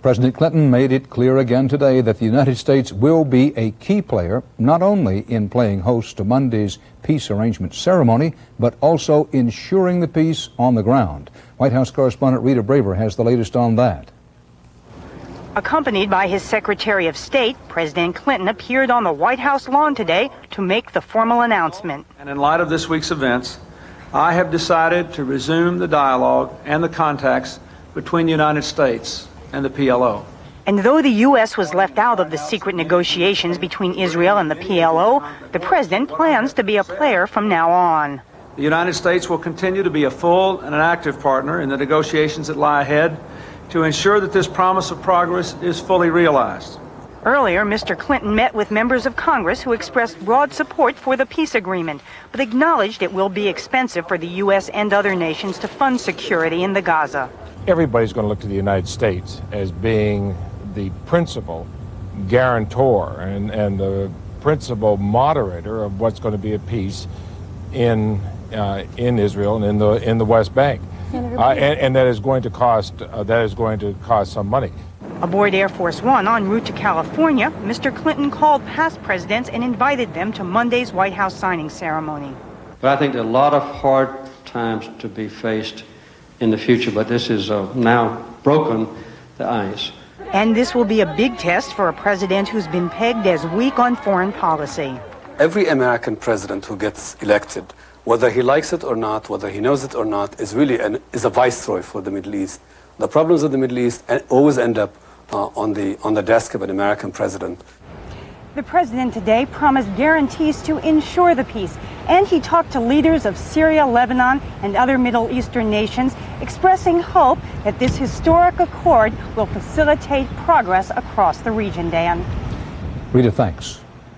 President Clinton made it clear again today that the United States will be a key player, not only in playing host to Monday's peace arrangement ceremony, but also ensuring the peace on the ground. White House correspondent Rita Braver has the latest on that. Accompanied by his Secretary of State, President Clinton appeared on the White House lawn today to make the formal announcement. And in light of this week's events, I have decided to resume the dialogue and the contacts between the United States and the PLO. And though the U.S. was left out of the secret negotiations between Israel and the PLO, the president plans to be a player from now on. The United States will continue to be a full and an active partner in the negotiations that lie ahead to ensure that this promise of progress is fully realized. Earlier, Mr. Clinton met with members of Congress who expressed broad support for the peace agreement, but acknowledged it will be expensive for the U.S. and other nations to fund security in the Gaza. Everybody's going to look to the United States as being the principal guarantor and the principal moderator of what's going to be a peace in Israel and in the West Bank, and that is going to cost some money. Aboard Air Force One en route to California, Mr. Clinton called past presidents and invited them to Monday's White House signing ceremony. But I think there are a lot of hard times to be faced in the future, but this has now broken the ice. And this will be a big test for a president who's been pegged as weak on foreign policy. Every American president who gets elected, whether he likes it or not, whether he knows it or not, is really is a viceroy for the Middle East. The problems of the Middle East always end up on the desk of an American president. The president today promised guarantees to ensure the peace, and he talked to leaders of Syria, Lebanon, and other Middle Eastern nations, expressing hope that this historic accord will facilitate progress across the region, Dan. Rita, thanks.